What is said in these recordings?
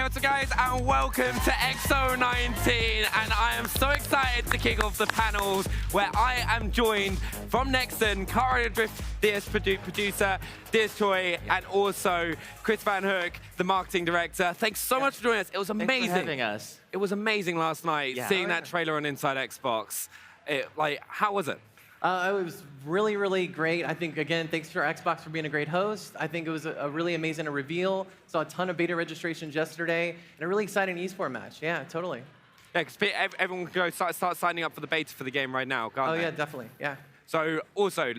Arigato guys and welcome to XO19 and I am so excited to kick off the panels where I am joined from Nexon, Car Drift DS producer, DS Choi, and also Chris Van Hook, the marketing director. Thanks so much for joining us. It was amazing. Thanks for having us. It was amazing last night seeing that trailer on Inside Xbox. How was it? It was really, really great. I think, again, thanks for Xbox for being a great host. I think it was a really amazing reveal. Saw a ton of beta registrations yesterday, and a really exciting esports match. Yeah, totally. Yeah, because everyone can go start signing up for the beta for the game right now, can't they? Yeah, definitely. Yeah. So, also,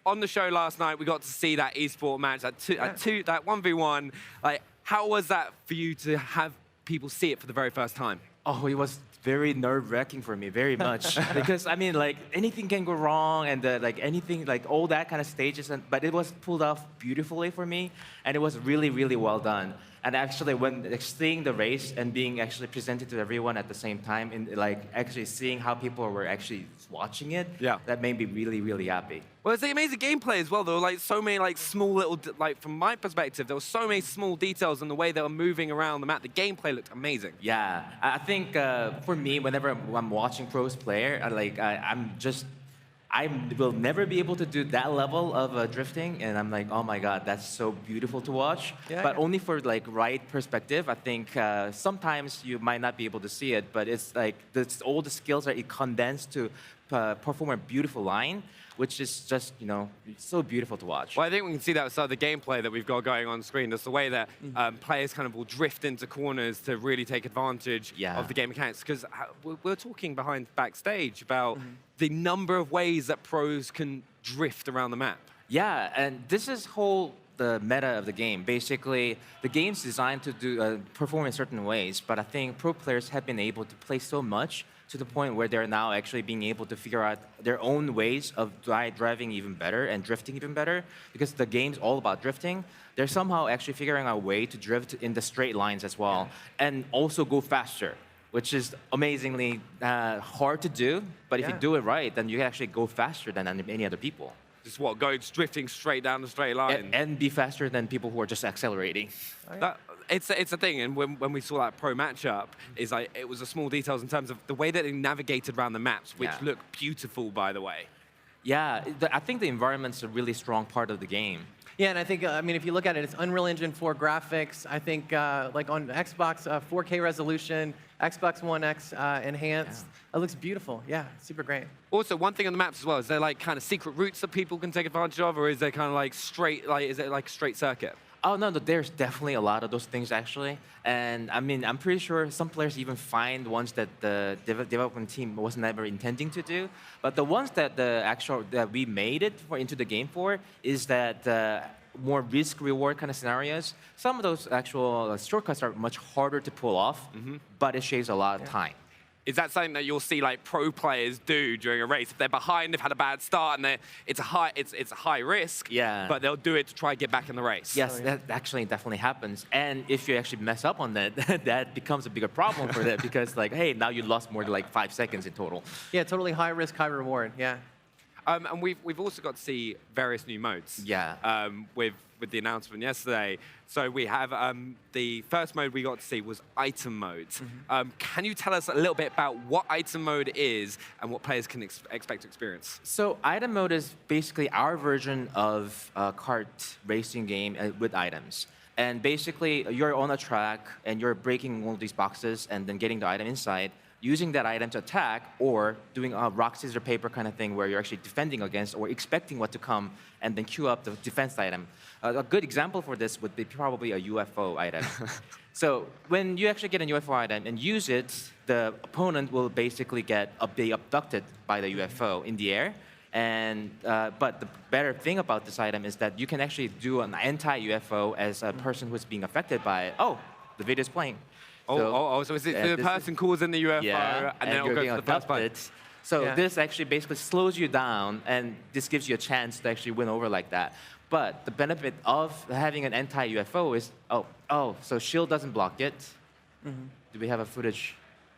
on the show last night, we got to see that esports match, that 1v1. Like, how was that for you to have people see it for the very first time? Oh, it was very nerve-wracking for me, very much. Because, I mean, like, anything can go wrong, and, like, anything, like, all that kind of stages, but it was pulled off beautifully for me, and it was really, really well done. And actually, when seeing the race and being actually presented to everyone at the same time, and, like, actually seeing how people were actually watching it, that made me really, really happy. Well, it's the amazing gameplay as well. There were like so many like small little, like from my perspective, there were so many small details in the way they were moving around the map. The gameplay looked amazing. Yeah, I think for me, whenever I'm watching pros player, I will never be able to do that level of drifting, and I'm like, oh my god, that's so beautiful to watch. But only for like right perspective. I think sometimes you might not be able to see it, but it's like all the skills are condensed to perform a beautiful line, which is just, you know, so beautiful to watch. Well, I think we can see that with some of the gameplay that we've got going on screen. That's the way that players kind of will drift into corners to really take advantage of the game mechanics. Because we're talking backstage about the number of ways that pros can drift around the map. Yeah, and this is the meta of the game. Basically, the game's designed to perform in certain ways, but I think pro players have been able to play so much to the point where they're now actually being able to figure out their own ways of driving even better and drifting even better. Because the game's all about drifting, they're somehow actually figuring out a way to drift in the straight lines as well, and also go faster, which is amazingly hard to do. But if you do it right, then you can actually go faster than any other people. Just drifting straight down the straight line. And be faster than people who are just accelerating. It's a thing, and when we saw that pro matchup, it was the small details in terms of the way that they navigated around the maps, which look beautiful, by the way. Yeah, I think the environment's a really strong part of the game. Yeah, and I think, I mean, if you look at it, it's Unreal Engine 4 graphics. I think, like on Xbox, 4K resolution, Xbox One X enhanced. It looks beautiful. Yeah, super great. Also, one thing on the maps as well, is there like kind of secret routes that people can take advantage of, or is there kind of like straight, is it like a straight circuit? Oh, no, there's definitely a lot of those things, actually. And I mean, I'm pretty sure some players even find ones that the development team was never intending to do. But the ones that that we made it into the game for is that more risk-reward kind of scenarios. Some of those actual shortcuts are much harder to pull off, but it shaves a lot of time. Is that something that you'll see like pro players do during a race? If they're behind, they've had a bad start, and it's a high risk. But they'll do it to try and get back in the race. Yes, that actually definitely happens. And if you actually mess up on that, that becomes a bigger problem for them because like, hey, now you lost more than like 5 seconds in total. Yeah, totally high risk, high reward. Yeah. And we've also got to see various new modes. Yeah. With the announcement yesterday. So we have the first mode we got to see was item modes. Can you tell us a little bit about what item mode is and what players can expect to experience? So item mode is basically our version of a kart racing game with items. And basically, you're on a track and you're breaking all these boxes and then getting the item inside, using that item to attack, or doing a rock, scissors, paper kind of thing where you're actually defending against or expecting what to come and then queue up the defense item. A good example for this would be probably a UFO item. So when you actually get a UFO item and use it, the opponent will basically be abducted by the UFO in the air. And but the better thing about this item is that you can actually do an anti-UFO as a person who's being affected by it. Oh, the video's playing. So is it the person calls in the UFO and then it'll go to the first fight? So this actually basically slows you down, and this gives you a chance to actually win over like that. But the benefit of having an anti-UFO is, so shield doesn't block it. Do we have a footage?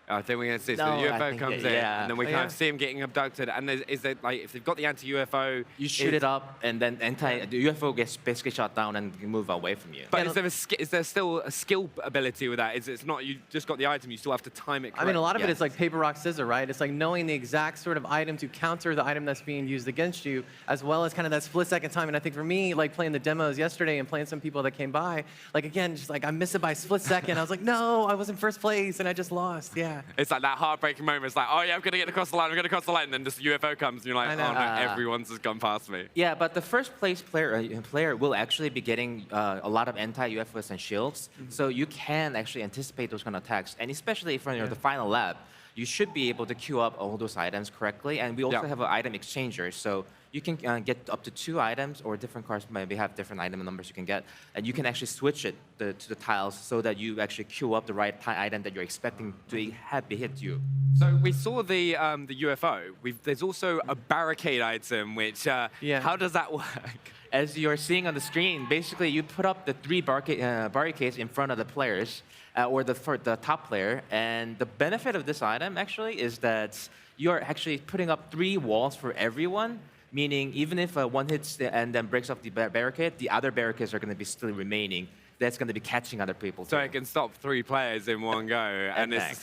I think we're going to see. So No, the I UFO think comes that- in, yeah. and then we Oh, kind yeah. of see him getting abducted. And is there, like, if they've got the anti-UFO, You shoot it up, and then the UFO gets basically shot down and can move away from you. But Yeah, is there still a skill ability with that? It's not you just got the item, you still have to time it I mean, a lot of it Yeah. is like paper, rock, scissors, right? It's like knowing the exact sort of item to counter the item that's being used against you, as well as kind of that split-second time. And I think for me, like playing the demos yesterday and playing some people that came by, like again, just like I missed it by a split second. I was like, no, I was in first place and I just lost. Yeah. It's like that heartbreaking moment. It's like, oh yeah, I'm gonna get across the line. I'm gonna cross the line, and then just the UFO comes, and you're like, I oh know. no, everyone's just gone past me. Yeah, but the first place player will actually be getting a lot of anti-UFOs and shields, so you can actually anticipate those kind of attacks. And especially if you're in the final lab, you should be able to queue up all those items correctly. And we also Yeah. have an item exchanger, so you can get up to 2 items, or different cars maybe have different item numbers you can get, and you can actually switch it to the tiles so that you actually queue up the right item that you're expecting to have hit you. So we saw the UFO. There's also a barricade item, which Yeah. how does that work? As you're seeing on the screen, basically you put up the 3 barricades in front of the players, or for the top player. And the benefit of this item actually is that you're actually putting up 3 walls for everyone. Meaning, even if one hits and then breaks off the barricade, the other barricades are going to be still remaining. That's going to be catching other people. So too. it can stop 3 players in one go. And Exact.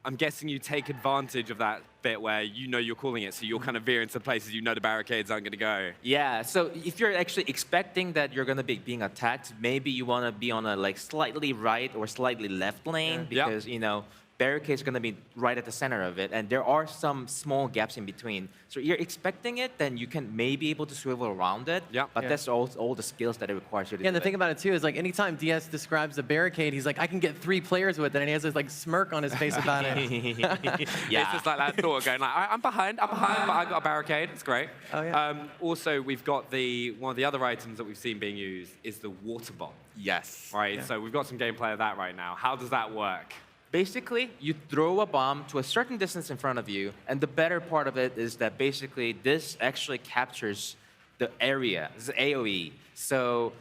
I'm guessing you take advantage of that bit where you know you're calling it, so you'll kind of veer into places you know the barricades aren't going to go. Yeah, so if you're actually expecting that you're gonna be being attacked, maybe you wanna be on a like slightly right or slightly left lane Yeah. because you know barricade's gonna be right at the center of it, and there are some small gaps in between. So you're expecting it, then you can maybe able to swivel around it. Yeah. But Yeah. that's all the skills that it requires you to Yeah, and do the thing it. about it too is like anytime DS describes a barricade, he's like, I can get 3 players with it, and he has this like smirk on his face about it. It's yeah. just like that thought going like, I'm behind, but I got a barricade. It's great. Oh, yeah. Also, we've got one of the other items that we've seen being used is the water bomb. Yes. Right. Yeah. So we've got some gameplay of that right now. How does that work? Basically, you throw a bomb to a certain distance in front of you, and the better part of it is that basically this actually captures the area. This is AoE. So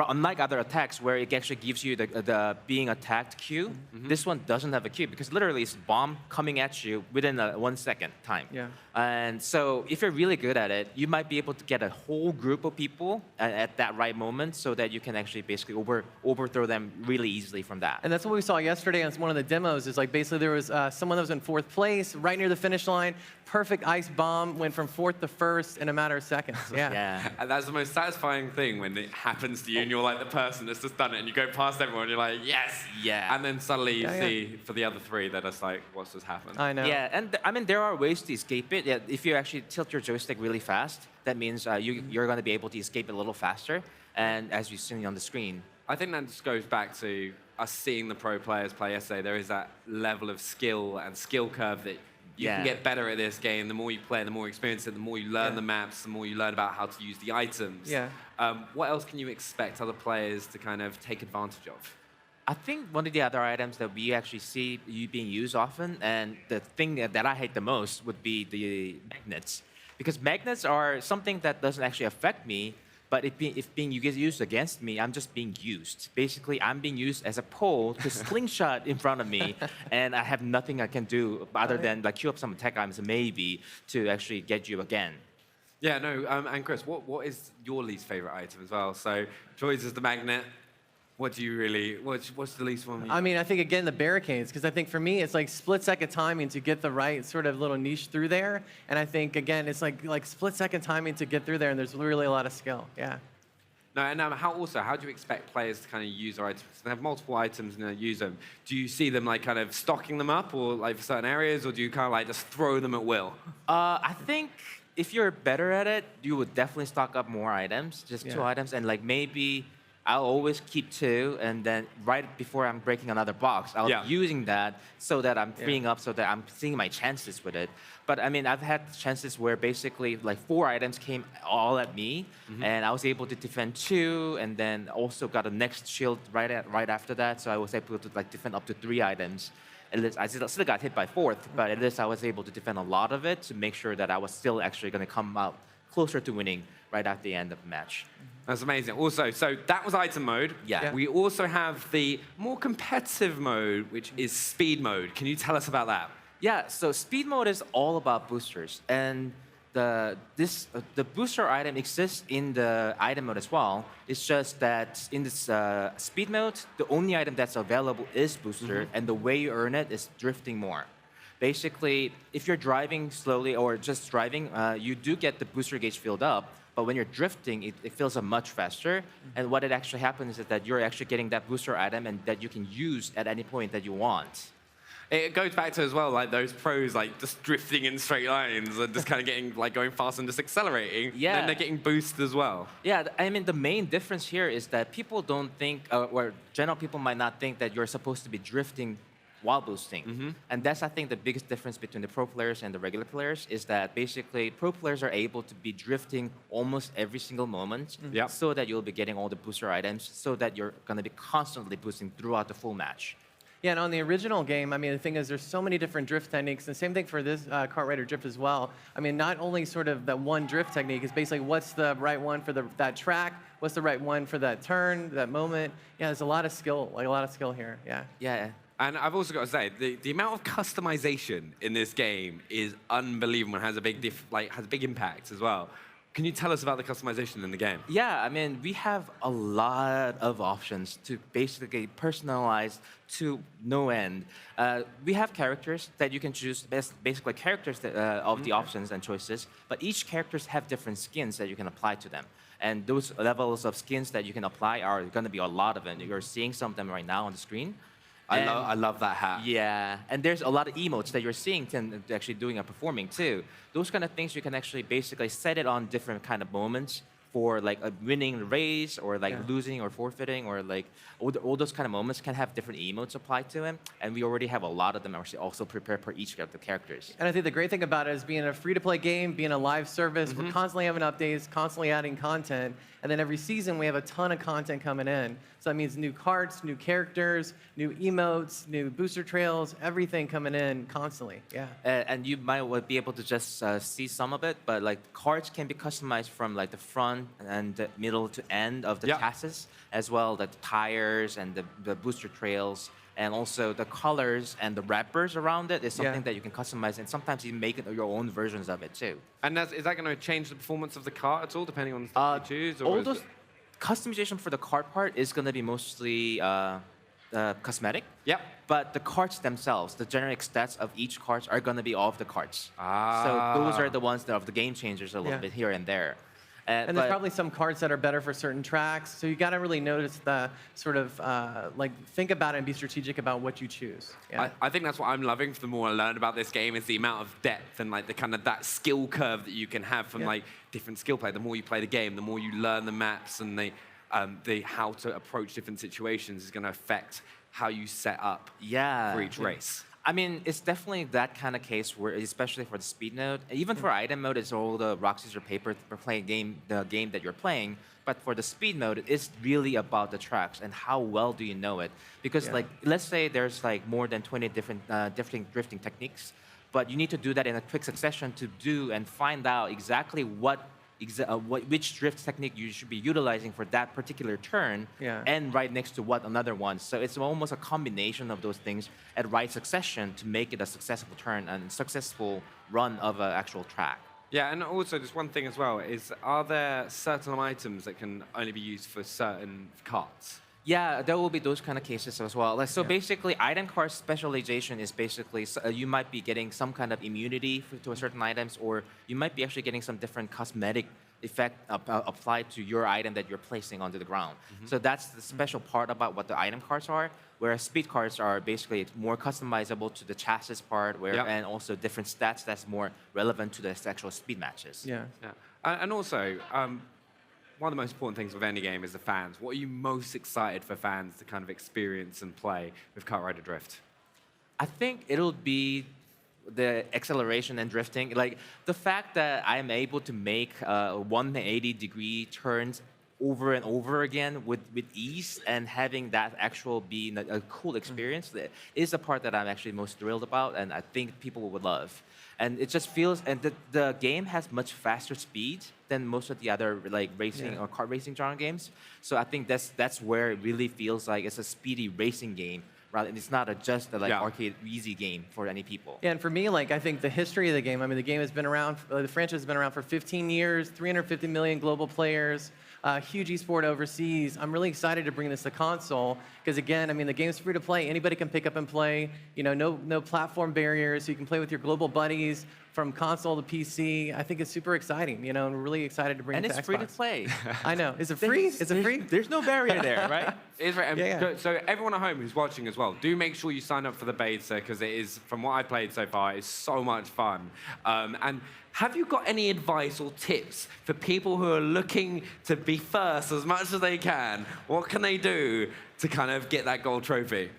unlike other attacks where it actually gives you the being attacked queue, this one doesn't have a queue because literally it's bomb coming at you within a 1 second time. Yeah. And so if you're really good at it, you might be able to get a whole group of people at that right moment so that you can actually basically overthrow them really easily from that. And that's what we saw yesterday on one of the demos. Is like basically there was someone that was in 4th place, right near the finish line. Perfect ice bomb, went from 4th to 1st in a matter of seconds. Yeah. Yeah. And that's the most satisfying thing when it happens to you and you're like the person that's just done it and you go past everyone and you're like, yes. Yeah. And then suddenly you Yeah, yeah. see for the other 3, they're just like, what's just happened? I know. Yeah, and I mean, there are ways to escape it. Yeah, if you actually tilt your joystick really fast, that means you're going to be able to escape it a little faster. And as you've seen on the screen, I think that just goes back to us seeing the pro players play yesterday. There is that level of skill and skill curve that you Yeah. can get better at this game. The more you play, the more you experience it, the more you learn Yeah. the maps, the more you learn about how to use the items. Yeah. What else can you expect other players to kind of take advantage of? I think one of the other items that we actually see being used often, and the thing that I hate the most would be the magnets. Because magnets are something that doesn't actually affect me, but if being used against me, I'm just being used. Basically, I'm being used as a pole to slingshot in front of me, and I have nothing I can do other than like queue up some attack items maybe to actually get you again. Yeah, no, and Chris, what is your least favorite item as well? So, Joy's is the magnet. What do you really, what's the least one? I mean, I think again the barricades, because I think for me it's like split-second timing to get the right sort of little niche through there, and I think again it's like split-second timing to get through there, and there's really a lot of skill. Yeah. No, and how do you expect players to kind of use their items? They have multiple items and they use them. Do you see them like kind of stocking them up or like for certain areas, or do you kind of like just throw them at will? I think if you're better at it, you would definitely stock up more items, just 2 Yeah. items, and like maybe I'll always keep 2, and then right before I'm breaking another box, I'll Yeah. be using that so that I'm freeing up, so that I'm seeing my chances with it. But I mean, I've had chances where basically like 4 items came all at me, and I was able to defend 2, and then also got a next shield right after that, so I was able to like defend up to 3 items. At least I still got hit by 4th, but at least I was able to defend a lot of it to make sure that I was still actually going to come out closer to winning right at the end of the match. That's amazing. Also, so that was item mode. Yeah. We also have the more competitive mode, which is speed mode. Can you tell us about that? Yeah, so speed mode is all about boosters, and the booster item exists in the item mode as well. It's just that in this speed mode, the only item that's available is booster, and the way you earn it is drifting more. Basically, if you're driving slowly or just driving, you do get the booster gauge filled up. But when you're drifting, it fills up much faster. And what it actually happens is that you're actually getting that booster item and that you can use at any point that you want. It goes back to as well, like those pros, like just drifting in straight lines and just kind of getting like going fast and just accelerating. Yeah. Then they're getting boost as well. Yeah, I mean, the main difference here is that people don't think, or general people might not think that you're supposed to be drifting while boosting. And that's, I think, the biggest difference between the pro players and the regular players is that basically pro players are able to be drifting almost every single moment Yep. so that you'll be getting all the booster items so that you're going to be constantly boosting throughout the full match. Yeah, and on the original game, I mean, the thing is, there's so many different drift techniques. And same thing for this Kart Rider drift as well. I mean, not only sort of that one drift technique, it's basically what's the right one for that track, what's the right one for that turn, that moment. Yeah, there's a lot of skill, here. Yeah. Yeah. And I've also got to say, the amount of customization in this game is unbelievable and has a big has a big impact as well. Can you tell us about the customization in the game? Yeah, I mean, we have a lot of options to basically personalize to no end. We have characters that you can choose, basically characters that, of the options and choices, but each characters have different skins that you can apply to them. And those levels of skins that you can apply are going to be a lot of them. You're seeing some of them right now on the screen. I love that hat. Yeah, and there's a lot of emotes that you're seeing actually doing and performing too. Those kind of things you can actually basically set it on different kind of moments for like a winning the race or like losing or forfeiting or like all those kind of moments can have different emotes applied to them. And we already have a lot of them actually also prepared for each of the characters. And I think the great thing about it is being a free-to-play game, being a live service, we're constantly having updates, constantly adding content, and then every season we have a ton of content coming in. So that means new carts, new characters, new emotes, new booster trails, everything coming in constantly. Yeah. And you might be able to just see some of it, but like carts can be customized from like the front and the middle to end of the chassis, as well the tires and the booster trails. And also the colors and the wrappers around it is something that you can customize, and sometimes you make it your own versions of it too. And is that going to change the performance of the cart at all, depending on the stuff you choose? Or All those customization for the cart part is going to be mostly cosmetic. Yep. But the carts themselves, the generic stats of each cart are going to be all of the carts. Ah. So those are the ones that are the game changers a little bit here and there. And there's probably some cards that are better for certain tracks. So you got to really notice the sort of like think about it and be strategic about what you choose. Yeah. I think that's what I'm loving. The more I learn about this game is the amount of depth and like the kind of that skill curve that you can have from like different skill play. The more you play the game, the more you learn the maps and the how to approach different situations is going to affect how you set up for each race. I mean, it's definitely that kind of case where, especially for the speed mode, even for item mode, it's all the rock, scissors, paper for playing the game that you're playing. But for the speed mode, it's really about the tracks and how well do you know it. Because like, let's say there's like more than 20 different drifting techniques, but you need to do that in a quick succession to do and find out exactly which drift technique you should be utilizing for that particular turn, and right next to what another one. So it's almost a combination of those things at right succession to make it a successful turn and successful run of an actual track. Yeah, and also just one thing as well is, are there certain items that can only be used for certain carts? Yeah, there will be those kind of cases as well. Like, so basically, item card specialization is basically you might be getting some kind of immunity to a certain items, or you might be actually getting some different cosmetic effect applied to your item that you're placing onto the ground. So that's the special part about what the item cards are, whereas speed cards are basically more customizable to the chassis part, and also different stats that's more relevant to the actual speed matches. Yeah. And also, one of the most important things with any game is the fans. What are you most excited for fans to kind of experience and play with Kart Rider Drift? I think it'll be the acceleration and drifting. Like the fact that I'm able to make 180-degree turns over and over again with ease, and having that actual be a cool experience that is the part that I'm actually most thrilled about, and I think people would love. And it just feels, and the game has much faster speed than most of the other like racing or kart racing genre games. So I think that's where it really feels like it's a speedy racing game. Rather, it's not just a arcade easy game for any people. Yeah, and for me, like I think the history of the game. I mean, the game has been around. The franchise has been around for 15 years, 350 million global players, huge esport overseas. I'm really excited to bring this to console because again, I mean, the game's free to play. Anybody can pick up and play. You know, no platform barriers. So you can play with your global buddies from console to PC. I think it's super exciting. You know, and we're really excited to bring it to Xbox. And it's free to play. I know. Is it free? Is it free? There's no barrier there, right? It's right. Yeah. So everyone at home who's watching as well, do make sure you sign up for the beta because it is, from what I've played so far, it's so much fun. And have you got any advice or tips for people who are looking to be first as much as they can? What can they do to kind of get that gold trophy?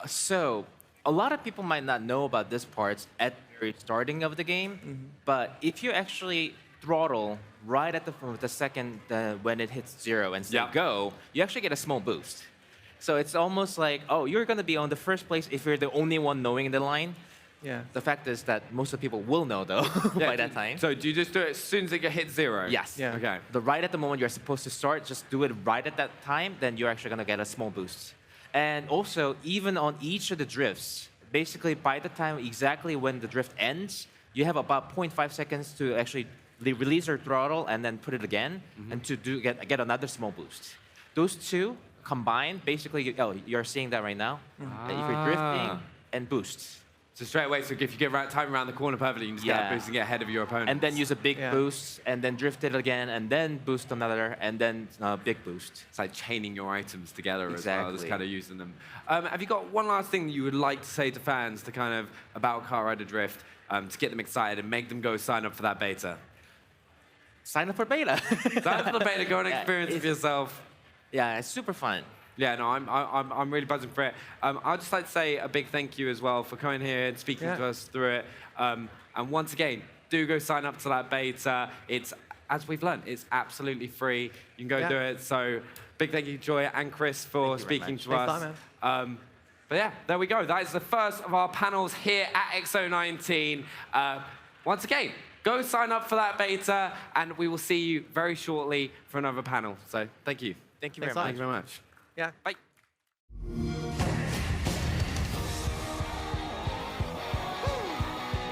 So, a lot of people might not know about this part at the very starting of the game, but if you actually throttle right at the second when it hits 0 and say go, you actually get a small boost. So it's almost like, oh, you're going to be on the first place if you're the only one knowing the line. Yeah. The fact is that most of the people will know, though, by that time. So do you just do it as soon as it hits 0? Yes. Yeah. Okay. Right at the moment you're supposed to start, just do it right at that time, then you're actually going to get a small boost. And also, even on each of the drifts, basically by the time exactly when the drift ends, you have about 0.5 seconds to actually release your throttle and then put it again, and to get another small boost. Those two combined, basically, you're seeing that right now. That if you're drifting and boosts. So straight away, so if you get time around the corner perfectly, you can just get a boost and get ahead of your opponent. And then use a big boost, and then drift it again, and then boost another, and then big boost. It's like chaining your items together as well, Exactly. just kind of using them. Have you got one last thing that you would like to say to fans to kind of about Kart Rider Drift to get them excited and make them go sign up for that beta? Sign up for beta. Sign up for the beta, go and Yeah, experience it for yourself. Yeah, it's super fun. Yeah, no, I'm really buzzing for it. I'd just like to say a big thank you as well for coming here and speaking to us through it. And once again, do go sign up to that beta. It's, as we've learned, it's absolutely free. You can go do it. So big thank you, Joy and Chris, for speaking to us. Thanks a lot, man. But yeah, there we go. That is the first of our panels here at XO19. Once again, go sign up for that beta, and we will see you very shortly for another panel. So thank you. Thank you very Thanks a much. lot. Thank you very much. Yeah. Bye.